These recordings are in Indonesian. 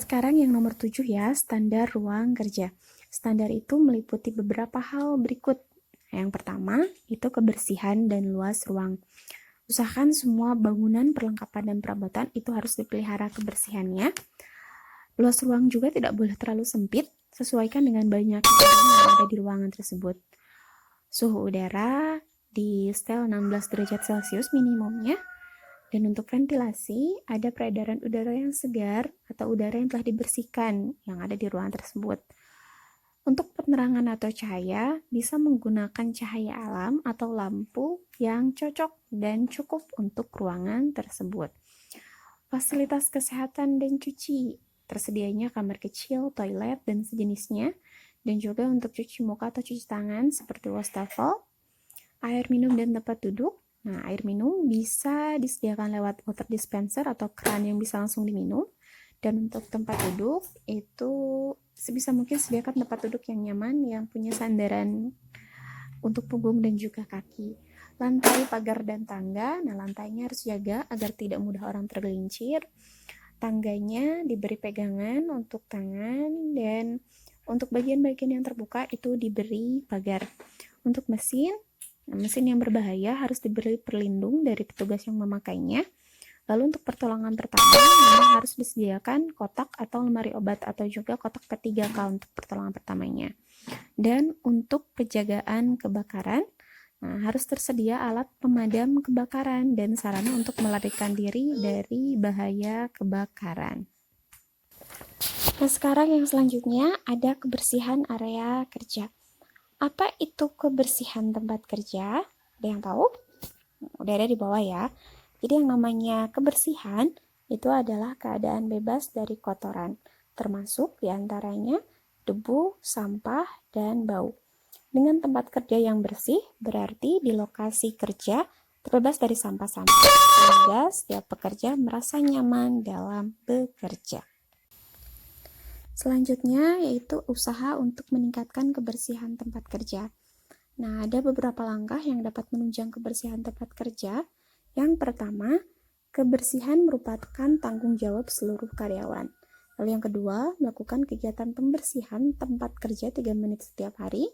Sekarang yang nomor 7 ya, standar ruang kerja. Standar itu meliputi beberapa hal berikut. Yang pertama, itu kebersihan dan luas ruang. Usahakan semua bangunan, perlengkapan, dan perabotan itu harus dipelihara kebersihannya. Luas ruang juga tidak boleh terlalu sempit, sesuaikan dengan banyaknya orang yang ada di ruangan tersebut. Suhu udara di setel 16 derajat Celcius minimumnya. Dan untuk ventilasi, ada peredaran udara yang segar atau udara yang telah dibersihkan yang ada di ruangan tersebut. Untuk penerangan atau cahaya, bisa menggunakan cahaya alam atau lampu yang cocok dan cukup untuk ruangan tersebut. Fasilitas kesehatan dan cuci, tersedianya kamar kecil, toilet, dan sejenisnya, dan juga untuk cuci muka atau cuci tangan seperti wastafel, air minum dan tempat duduk. Nah, air minum bisa disediakan lewat water dispenser atau keran yang bisa langsung diminum. Dan untuk tempat duduk, itu sebisa mungkin sediakan tempat duduk yang nyaman, yang punya sandaran untuk punggung dan juga kaki. Lantai, pagar, dan tangga. Nah, lantainya harus jaga agar tidak mudah orang tergelincir. Tangganya diberi pegangan untuk tangan, dan untuk bagian-bagian yang terbuka itu diberi pagar. Untuk mesin yang berbahaya harus diberi perlindung dari petugas yang memakainya. Lalu untuk pertolongan pertama, memang harus disediakan kotak atau lemari obat atau juga kotak P3K untuk pertolongan pertamanya. Dan untuk penjagaan kebakaran, harus tersedia alat pemadam kebakaran dan sarana untuk melarikan diri dari bahaya kebakaran. Nah, sekarang yang selanjutnya ada kebersihan area kerja. Apa itu kebersihan tempat kerja? Ada yang tahu? Udah ada di bawah ya. Jadi yang namanya kebersihan itu adalah keadaan bebas dari kotoran, termasuk diantaranya debu, sampah, dan bau. Dengan tempat kerja yang bersih, berarti di lokasi kerja terbebas dari sampah-sampah, sehingga setiap pekerja merasa nyaman dalam bekerja. Selanjutnya yaitu usaha untuk meningkatkan kebersihan tempat kerja. Nah, ada beberapa langkah yang dapat menunjang kebersihan tempat kerja. Yang pertama, kebersihan merupakan tanggung jawab seluruh karyawan. Lalu yang kedua, melakukan kegiatan pembersihan tempat kerja 3 menit setiap hari.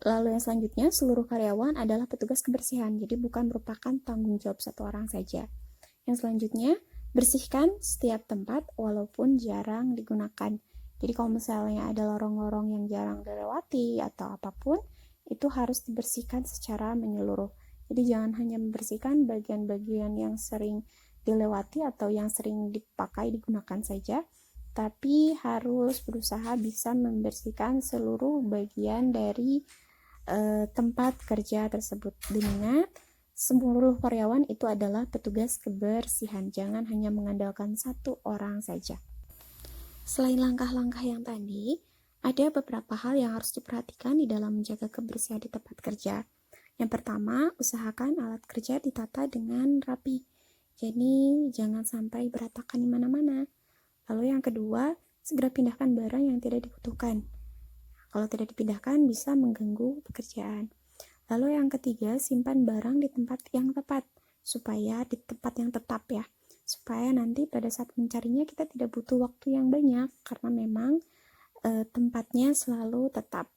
Lalu yang selanjutnya, seluruh karyawan adalah petugas kebersihan, jadi bukan merupakan tanggung jawab satu orang saja. Yang selanjutnya, bersihkan setiap tempat walaupun jarang digunakan. Jadi kalau misalnya ada lorong-lorong yang jarang dilewati atau apapun, itu harus dibersihkan secara menyeluruh. Jadi jangan hanya membersihkan bagian-bagian yang sering dilewati atau yang sering digunakan saja, tapi harus berusaha bisa membersihkan seluruh bagian dari tempat kerja tersebut. Ingat, seluruh karyawan itu adalah petugas kebersihan, jangan hanya mengandalkan satu orang saja. Selain langkah-langkah yang tadi, ada beberapa hal yang harus diperhatikan di dalam menjaga kebersihan di tempat kerja. Yang pertama, usahakan alat kerja ditata dengan rapi. Jadi, jangan sampai berantakan di mana-mana. Lalu yang kedua, segera pindahkan barang yang tidak dibutuhkan. Kalau tidak dipindahkan, bisa mengganggu pekerjaan. Lalu yang ketiga, simpan barang di tempat yang tepat, supaya di tempat yang tetap ya, supaya nanti pada saat mencarinya kita tidak butuh waktu yang banyak, karena memang tempatnya selalu tetap.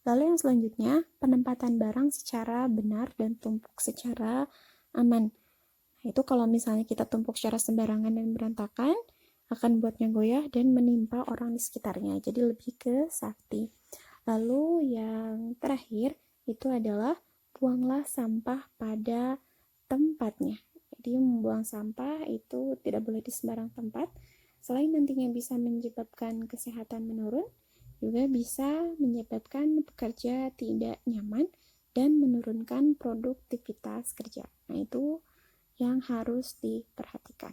Lalu yang selanjutnya, penempatan barang secara benar dan tumpuk secara aman. Nah, itu kalau misalnya kita tumpuk secara sembarangan dan berantakan, akan buatnya goyah dan menimpa orang di sekitarnya. Jadi lebih ke safety. Lalu yang terakhir itu adalah buanglah sampah pada tempatnya. Jadi membuang sampah itu tidak boleh di sembarang tempat. Selain nantinya bisa menyebabkan kesehatan menurun, juga bisa menyebabkan pekerja tidak nyaman dan menurunkan produktivitas kerja. Nah, itu yang harus diperhatikan.